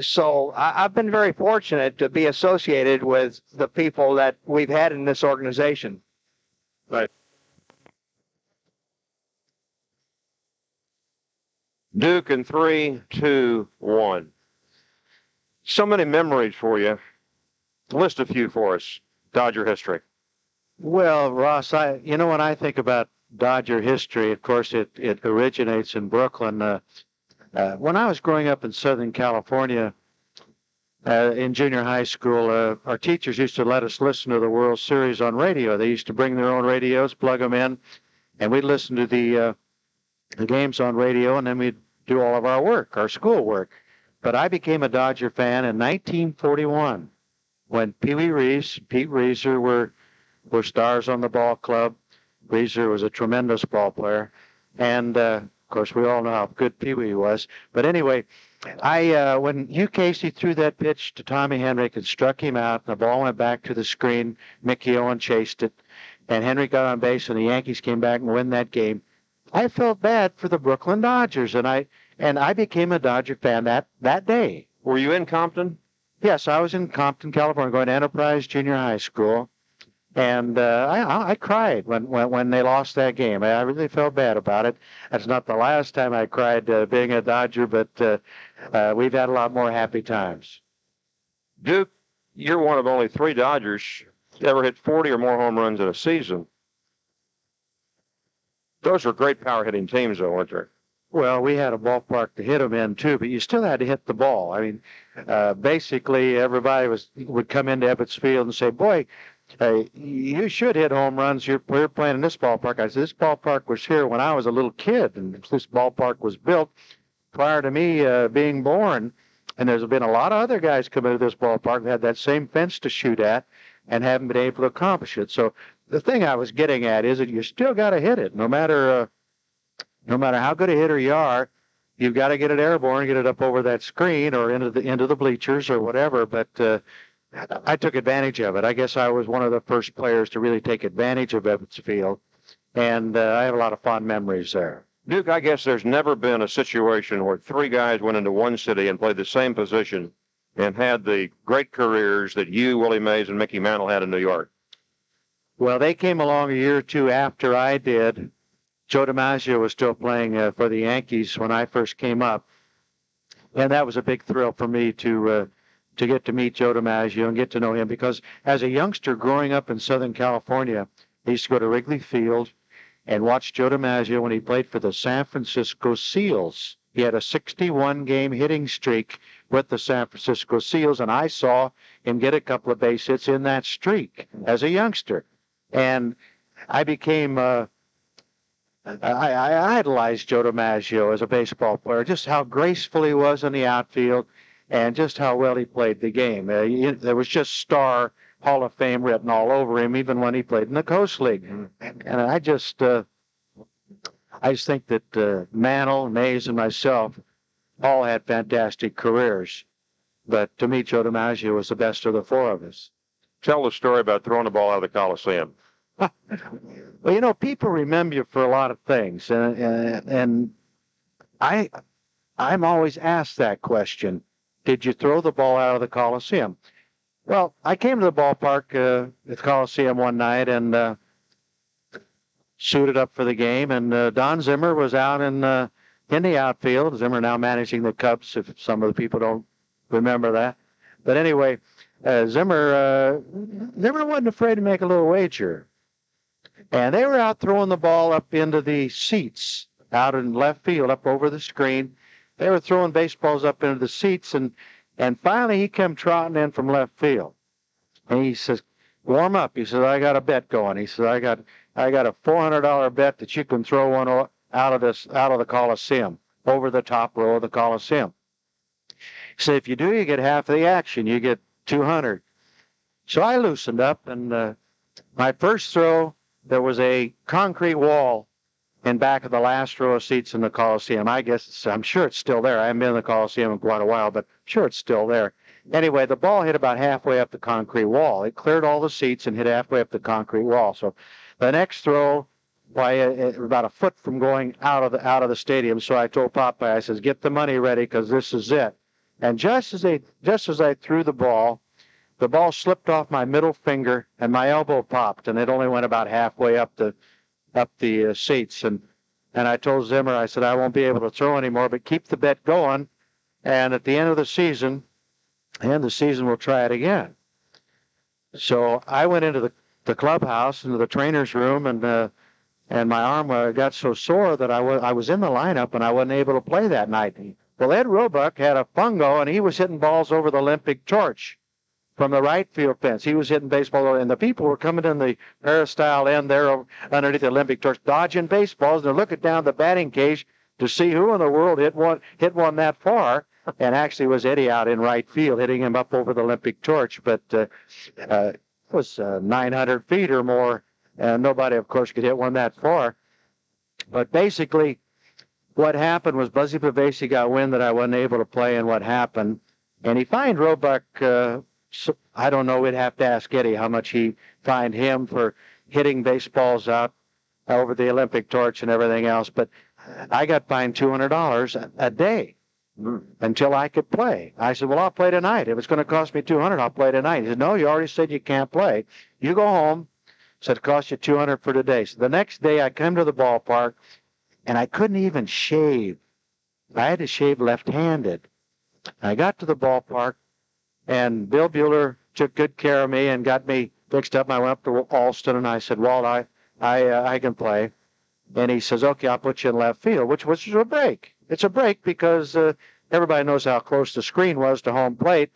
so I've been very fortunate to be associated with the people that we've had in this organization. Right. Duke in 3, 2, 1. So many memories for you. List a few for us. Dodger history. Well, Ross, when I think about Dodger history, of course, it originates in Brooklyn. When I was growing up in Southern California, in junior high school, our teachers used to let us listen to the World Series on radio. They used to bring their own radios, plug them in, and we'd listen to the games on radio, and then we'd do all of our work, our school work. But I became a Dodger fan in 1941 when Pee Wee Reese, Pete Reiser were stars on the ball club. Reiser was a tremendous ball player, and of course we all know how good Pee Wee was. But anyway, when Hugh Casey threw that pitch to Tommy Henrik and struck him out, and the ball went back to the screen, Mickey Owen chased it, and Henrik got on base, and the Yankees came back and win that game. I felt bad for the Brooklyn Dodgers, and I became a Dodger fan that day. Were you in Compton? Yes, I was in Compton, California, going to Enterprise Junior High School, and I cried when they lost that game. I really felt bad about it. That's not the last time I cried being a Dodger, but we've had a lot more happy times. Duke, you're one of only 3 Dodgers to ever hit 40 or more home runs in a season. Those were great power-hitting teams, though, weren't they? Well, we had a ballpark to hit them in, too, but you still had to hit the ball. I mean, basically, everybody would come into Ebbets Field and say, boy, you should hit home runs. You're playing in this ballpark. I said, this ballpark was here when I was a little kid, and this ballpark was built prior to me being born. And there's been a lot of other guys come into this ballpark that had that same fence to shoot at and haven't been able to accomplish it. So the thing I was getting at is that you still got to hit it, no matter how good a hitter you are. You've got to get it airborne, get it up over that screen or into the bleachers or whatever. But I took advantage of it. I guess I was one of the first players to really take advantage of Ebbets Field, and I have a lot of fond memories there. Duke, I guess there's never been a situation where 3 guys went into one city and played the same position and had the great careers that you, Willie Mays, and Mickey Mantle had in New York. Well, they came along a year or two after I did. Joe DiMaggio was still playing for the Yankees when I first came up, and that was a big thrill for me to get to meet Joe DiMaggio and get to know him, because as a youngster growing up in Southern California, I used to go to Wrigley Field and watch Joe DiMaggio when he played for the San Francisco Seals. He had a 61-game hitting streak with the San Francisco Seals, and I saw him get a couple of base hits in that streak as a youngster. And I became I idolized Joe DiMaggio as a baseball player, just how graceful he was in the outfield and just how well he played the game. There was just star Hall of Fame written all over him, even when he played in the Coast League. And I just think that Mantle, Mays, and myself all had fantastic careers. But to me, Joe DiMaggio was the best of the 4 of us. Tell the story about throwing the ball out of the Coliseum. Well, people remember you for a lot of things, and I'm always asked that question: did you throw the ball out of the Coliseum? Well, I came to the ballpark at the Coliseum one night and suited up for the game, and Don Zimmer was out in the outfield. Zimmer now managing the Cubs, if some of the people don't remember that. But anyway, Zimmer wasn't afraid to make a little wager. And they were out throwing the ball up into the seats out in left field, up over the screen. They were throwing baseballs up into the seats, and finally he came trotting in from left field. And he says, warm up. He says, I got a bet going. He says, I got a $400 bet that you can throw one out of the Coliseum, over the top row of the Coliseum. He said, if you do, you get half of the action. You get 200. So I loosened up, and my first throw, there was a concrete wall in back of the last row of seats in the Coliseum. I'm sure it's still there. I haven't been in the Coliseum in quite a while, but I'm sure it's still there. Anyway, the ball hit about halfway up the concrete wall. It cleared all the seats and hit halfway up the concrete wall. So the next throw, about a foot from going out of the stadium. So I told Popeye, I says, get the money ready because this is it. And just as I threw the ball, the ball slipped off my middle finger and my elbow popped, and it only went about halfway up the seats. And I told Zimmer, I said, I won't be able to throw anymore, but keep the bet going. And at the end of the season, we'll try it again. So I went into the clubhouse, into the trainer's room, and my arm got so sore that I was in the lineup and I wasn't able to play that night. Well, Ed Roebuck had a fungo, and he was hitting balls over the Olympic torch from the right field fence. He was hitting baseball, and the people were coming in the peristyle end there underneath the Olympic torch, dodging baseballs, and they're looking down the batting cage to see who in the world hit one that far. And actually, it was Eddie out in right field, hitting him up over the Olympic torch. But it was 900 feet or more, and nobody, of course, could hit one that far. But basically, what happened was Buzzy Pavesi got wind that I wasn't able to play, and what happened, and he fined Roebuck. I don't know. We'd have to ask Eddie how much he fined him for hitting baseballs out over the Olympic torch and everything else. But I got fined $200 a day until I could play. I said, well, I'll play tonight. If it's going to cost me $200, I'll play tonight. He said, no, you already said you can't play. You go home. Said it cost you $200 for today. So the next day I come to the ballpark, and I couldn't even shave. I had to shave left-handed. I got to the ballpark, and Bill Bueller took good care of me and got me fixed up. I went up to Alston, and I said, Walt, I can play. And he says, okay, I'll put you in left field, which was a break. It's a break because everybody knows how close the screen was to home plate,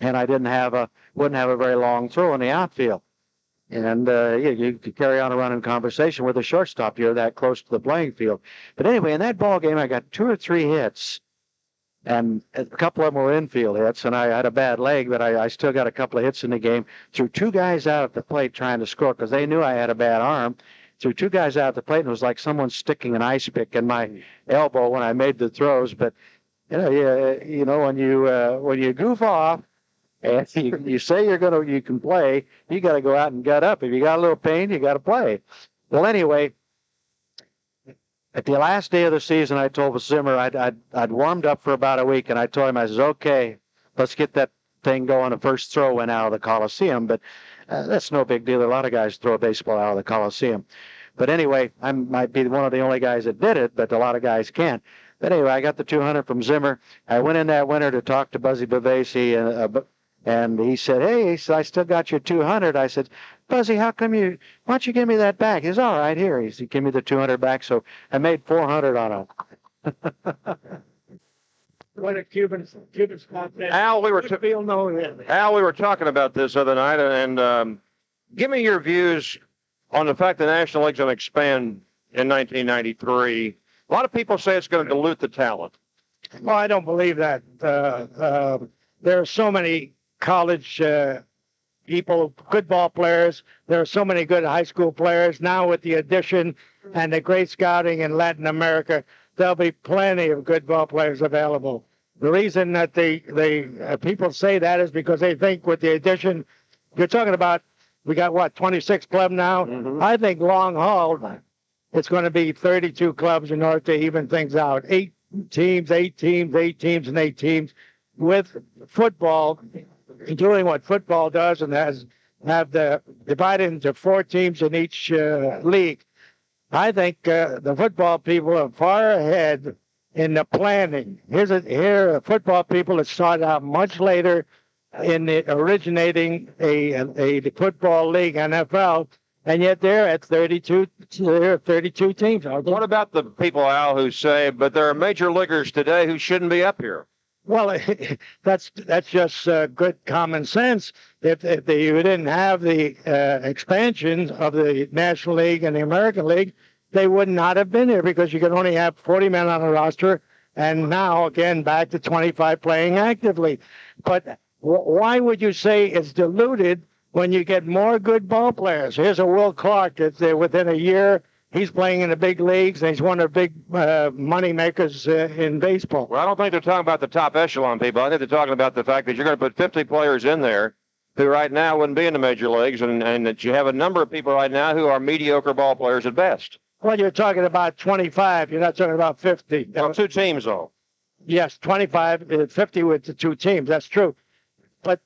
and I wouldn't have a very long throw in the outfield. And you could carry on a running conversation with a shortstop. You're that close to the playing field. But anyway, in that ball game, I got 2 or 3 hits, and a couple of them were infield hits, and I had a bad leg, but I still got a couple of hits in the game. Threw 2 guys out at the plate trying to score because they knew I had a bad arm. Threw 2 guys out at the plate, and it was like someone sticking an ice pick in my elbow when I made the throws. But when you goof off, and you say you can play, you got to go out and gut up. If you got a little pain, you got to play. Well, anyway, at the last day of the season, I told Zimmer I'd warmed up for about a week, and I told him, I said, okay, let's get that thing going. The first throw went out of the Coliseum, but that's no big deal. A lot of guys throw a baseball out of the Coliseum. But anyway, I might be one of the only guys that did it, but a lot of guys can't. But anyway, I got the 200 from Zimmer. I went in that winter to talk to Buzzy Pavesi, and he said, hey, I still got your 200. I said, Buzzy, why don't you give me that back? He said, all right, here. He said, give me the 200 back. So I made 400 on it. What a Cuban spot. Al, we were talking about this other night, and give me your views on the fact the National League's going to expand in 1993. A lot of people say it's going to dilute the talent. Well, I don't believe that. There are so many college people, good ball players. There are so many good high school players. Now with the addition and the great scouting in Latin America, there'll be plenty of good ball players available. The reason that people say that is because they think with the addition, you're talking about, we got 26 clubs now? Mm-hmm. I think long haul, it's going to be 32 clubs in order to even things out. 8 teams, 8 teams, 8 teams, and 8 teams. With football, doing what football does and have divided into 4 teams in each league. I think the football people are far ahead in the planning. Here, football people have started out much later in originating a football league, NFL, and yet they're at 32 teams. What about the people, Al, who say, but there are major leaguers today who shouldn't be up here? Well, that's just good common sense. If you didn't have the expansion of the National League and the American League, they would not have been here because you could only have 40 men on a roster, and now, again, back to 25 playing actively. But why would you say it's diluted when you get more good ball players? Here's a Will Clark that's within a year. He's playing in the big leagues, and he's one of the big money makers in baseball. Well, I don't think they're talking about the top echelon people. I think they're talking about the fact that you're going to put 50 players in there who right now wouldn't be in the major leagues, and that you have a number of people right now who are mediocre ball players at best. Well, you're talking about 25. You're not talking about 50. Well, 2 teams, though. Yes, 25, 50 with the 2 teams. That's true. But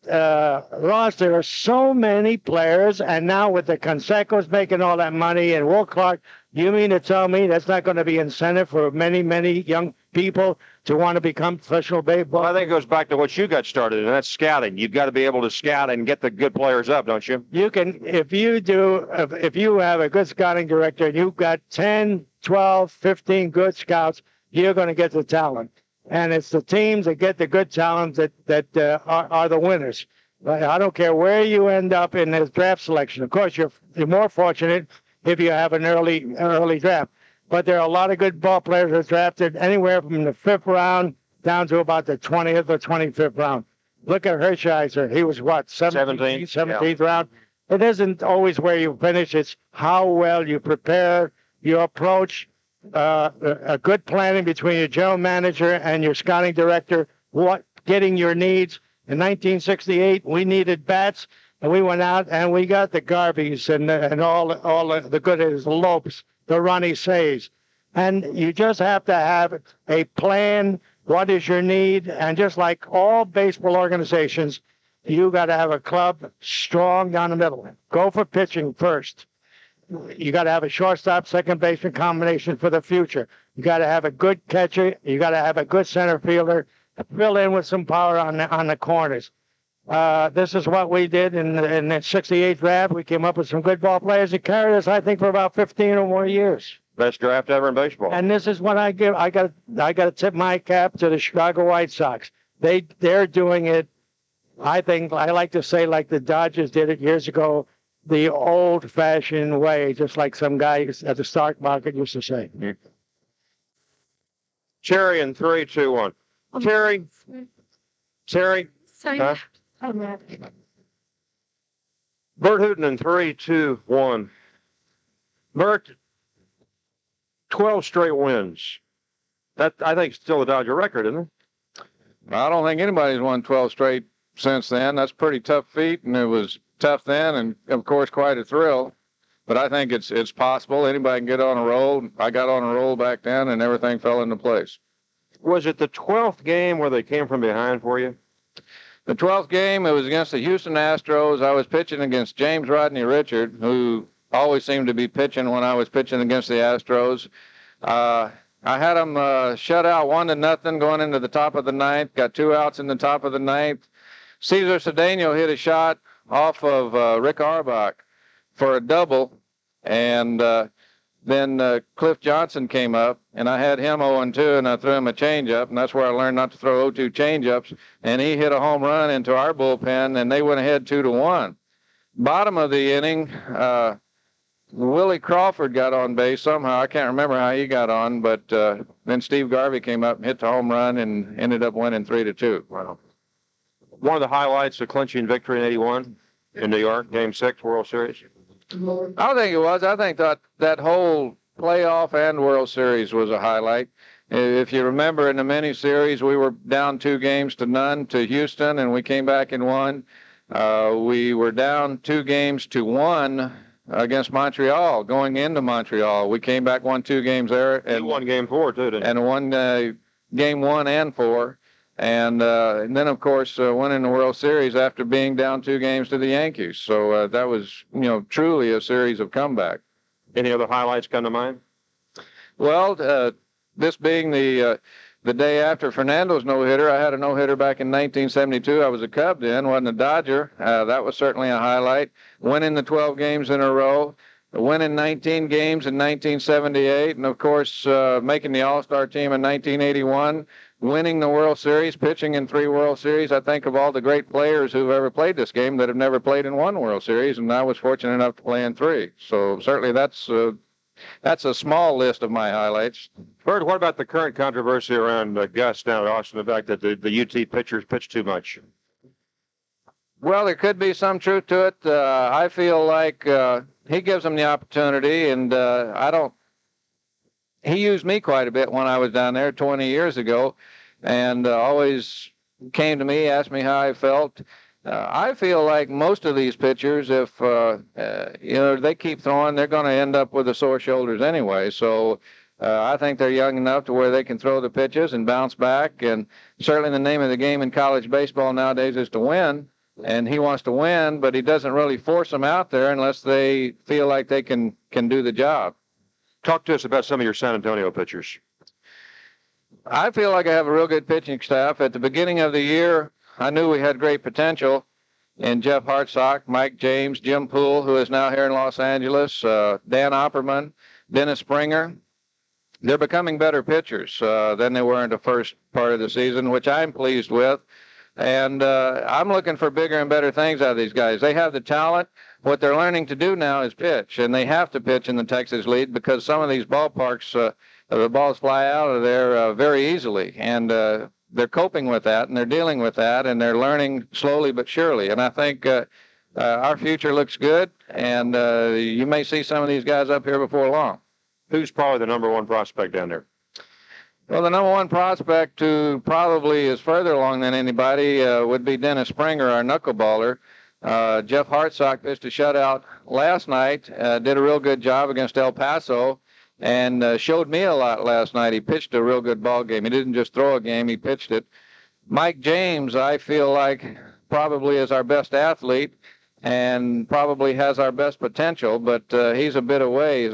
Ross, there are so many players, and now with the Consecos making all that money and Will Clark, you mean to tell me that's not going to be incentive for many, many young people to want to become professional baseball? Well, I think it goes back to what you got started, and that's scouting. You've got to be able to scout and get the good players up, don't you? You can, if you have a good scouting director and you've got 10, 12, 15 good scouts, you're going to get the talent. And it's the teams that get the good talent that are the winners. I don't care where you end up in this draft selection. Of course, you're more fortunate if you have an early draft. But there are a lot of good ball players that are drafted anywhere from the 5th round down to about the 20th or 25th round. Look at Hershiser. He was what, 17th round? It isn't always where you finish. It's how well you prepare, your approach, a good planning between your general manager and your scouting director, getting your needs. In 1968, we needed bats, and we went out and we got the Garveys and all the good hitters, the Lopes, the Ronnie Says. And you just have to have a plan. What is your need? And just like all baseball organizations, you got to have a club strong down the middle. Go for pitching first. You got to have a shortstop, second baseman combination for the future. You got to have a good catcher. You got to have a good center fielder. Fill in with some power on the corners. This is what we did in the 68 draft. We came up with some good ball players that carried us, I think, for about 15 or more years. Best draft ever in baseball. And this is what I give. I got to tip my cap to the Chicago White Sox. They're doing it. I think I like to say like the Dodgers did it years ago, the old-fashioned way, just like some guy at the stock market used to say. Cherry in 3, 2, 1. Cherry. Cherry. Huh? Bert Hooton in 3, 2, 1. Bert, 12 straight wins. That, I think, is still a Dodger record, isn't it? I don't think anybody's won 12 straight since then. That's a pretty tough feat, and it was tough then, and of course quite a thrill. But I think it's possible. Anybody can get on a roll. I got on a roll back then, and everything fell into place. Was it the 12th game where they came from behind for you? The 12th game, it was against the Houston Astros. I was pitching against James Rodney Richard, who always seemed to be pitching when I was pitching against the Astros. I had them shut out 1-0 going into the top of the ninth. Got 2 outs in the top of the ninth. Cesar Cedeno hit a shot off of Rick Auerbach for a double, and then Cliff Johnson came up, and I had him 0-2, and I threw him a changeup, and that's where I learned not to throw 0-2 changeups, and he hit a home run into our bullpen, and they went ahead 2-1. Bottom of the inning, Willie Crawford got on base somehow. I can't remember how he got on, but then Steve Garvey came up and hit the home run and ended up winning 3-2. Wow. One of the highlights, the clinching victory in 81 in New York, Game 6, World Series. I don't think it was. I think that whole playoff and World Series was a highlight. If you remember, in the mini-series, we were down 2-0 to Houston, and we came back and won. We were down 2-1 against Montreal, going into Montreal. We came back, won 2 games there. And won Game 4, too, didn't you? And won Game 1 and 4. And then, of course, winning the World Series after being down 2 games to the Yankees. So that was, truly a series of comeback. Any other highlights come to mind? Well, this being the day after Fernando's no-hitter, I had a no-hitter back in 1972. I was a Cub then, wasn't a Dodger. That was certainly a highlight. Winning the 12 games in a row. Winning 19 games in 1978. And, of course, making the All-Star team in 1981. Winning the World Series, pitching in 3 World Series. I think of all the great players who've ever played this game that have never played in 1 World Series, and I was fortunate enough to play in 3. So certainly that's a small list of my highlights. Bert, what about the current controversy around Gus down at Austin, the fact that the UT pitchers pitch too much? Well, there could be some truth to it. I feel like he gives them the opportunity, and he used me quite a bit when I was down there 20 years ago, and always came to me, asked me how I felt. I feel like most of these pitchers, if they keep throwing, they're going to end up with the sore shoulders anyway. So I think they're young enough to where they can throw the pitches and bounce back. And certainly the name of the game in college baseball nowadays is to win. And he wants to win, but he doesn't really force them out there unless they feel like they can do the job. Talk to us about some of your San Antonio pitchers. I feel like I have a real good pitching staff. At the beginning of the year, I knew we had great potential in Jeff Hartsock, Mike James, Jim Poole, who is now here in Los Angeles, Dan Opperman, Dennis Springer. They're becoming better pitchers than they were in the first part of the season, which I'm pleased with. And I'm looking for bigger and better things out of these guys. They have the talent. What they're learning to do now is pitch, and they have to pitch in the Texas League because some of these ballparks, the balls fly out of there very easily, and they're coping with that, and they're dealing with that, and they're learning slowly but surely. And I think our future looks good, and you may see some of these guys up here before long. Who's probably the number one prospect down there? Well, the number one prospect who probably is further along than anybody would be Dennis Springer, our knuckleballer. Jeff Hartsock pitched a shutout last night, did a real good job against El Paso, and showed me a lot last night. He pitched a real good ball game. He didn't just throw a game, he pitched it. Mike James, I feel like, probably is our best athlete and probably has our best potential, but he's a bit away.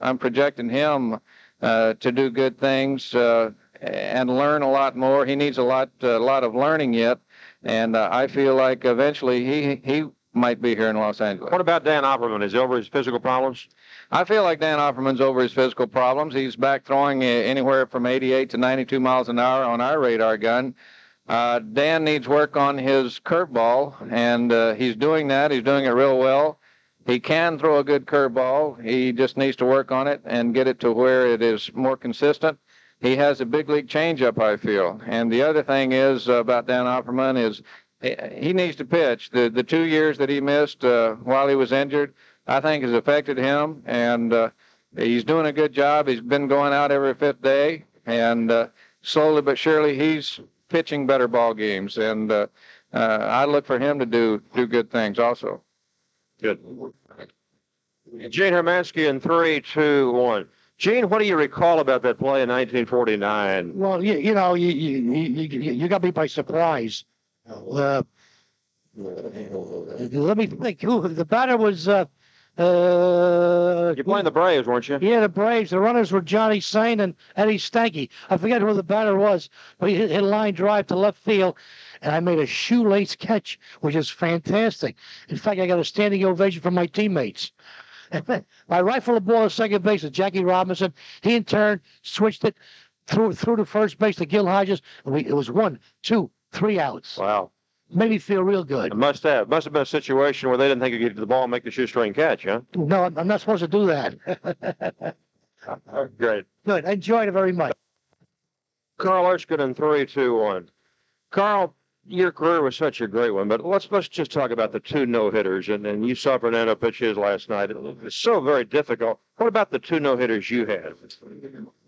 I'm projecting him to do good things and learn a lot more. He needs a lot of learning yet, and I feel like eventually he might be here in Los Angeles. What about Dan Opperman? Is he over his physical problems? I feel like Dan Opperman's over his physical problems. He's back throwing anywhere from 88 to 92 miles an hour on our radar gun. Dan needs work on his curveball, and he's doing that. He's doing it real well. He can throw a good curveball. He just needs to work on it and get it to where it is more consistent. He has a big league changeup, I feel. And the other thing is about Dan Opperman is he needs to pitch. The 2 years that he missed while he was injured, I think has affected him. And he's doing a good job. He's been going out every fifth day. And slowly but surely he's pitching better ball games. And I look for him to do good things also. Good. Gene Hermansky in 3, 2, 1. Gene, what do you recall about that play in 1949? Well, you know, you got me by surprise. Let me think. Who the batter was? You're playing the Braves, weren't you? Yeah, the Braves. The runners were Johnny Sain and Eddie Stanky. I forget who the batter was, but he hit a line drive to left field, and I made a shoelace catch, which is fantastic. In fact, I got a standing ovation from my teammates. I rifled the ball at second base to Jackie Robinson. He in turn switched it through to first base to Gil Hodges. It was 1, 2, 3 outs. Wow. Made me feel real good. It must have been a situation where they didn't think you could get to the ball and make the shoestring catch, huh? No, I'm not supposed to do that. Great. Good. I enjoyed it very much. Carl Erskine in 3, 2, 1. Carl, your career was such a great one, but let's just talk about the 2 no-hitters, and you saw Fernando pitch his last night. It was so very difficult. What about the 2 no-hitters you had?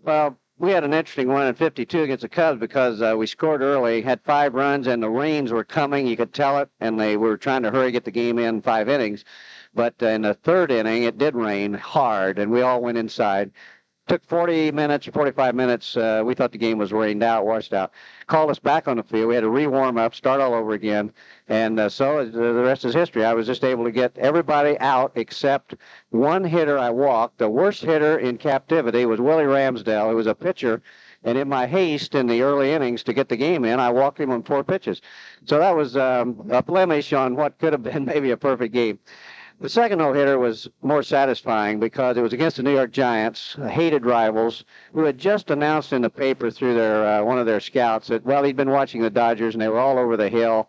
Well, we had an interesting one in 52 against the Cubs because we scored early, had 5 runs, and the rains were coming. You could tell it, and they were trying to hurry, get the game in 5 innings. But in the 3rd inning, it did rain hard, and we all went inside. Took 40 minutes or 45 minutes. We thought the game was rained out, washed out. Called us back on the field. We had to re-warm up, start all over again. And so the rest is history. I was just able to get everybody out except one hitter I walked. The worst hitter in captivity was Willie Ramsdale, who was a pitcher. And in my haste in the early innings to get the game in, I walked him on 4 pitches. So that was a blemish on what could have been maybe a perfect game. The second no-hitter was more satisfying because it was against the New York Giants, hated rivals, who had just announced in the paper through their one of their scouts that, well, he'd been watching the Dodgers, and they were all over the hill.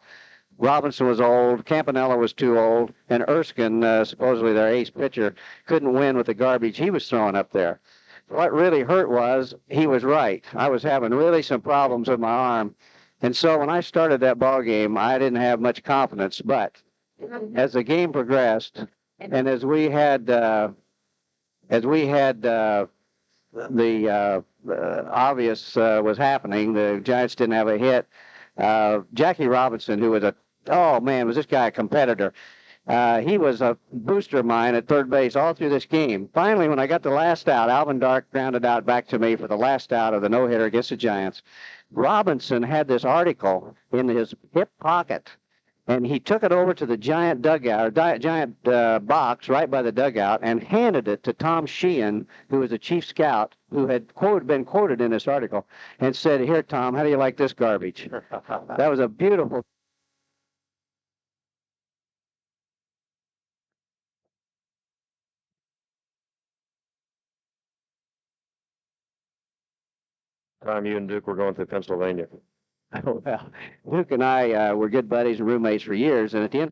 Robinson was old, Campanella was too old, and Erskine, supposedly their ace pitcher, couldn't win with the garbage he was throwing up there. What really hurt was he was right. I was having really some problems with my arm, and so when I started that ball game, I didn't have much confidence, but as the game progressed, and as we had the obvious was happening, the Giants didn't have a hit. Jackie Robinson, who was was this guy a competitor? He was a booster of mine at third base all through this game. Finally, when I got the last out, Alvin Dark grounded out back to me for the last out of the no-hitter against the Giants. Robinson had this article in his hip pocket, and he took it over to the Giant dugout, or Giant box right by the dugout, and handed it to Tom Sheehan, who was a chief scout, who had been quoted in this article, and said, "Here, Tom, how do you like this garbage?" That was a beautiful. Time you and Duke were going through Pennsylvania. Well, Duke and I were good buddies and roommates for years, and at the end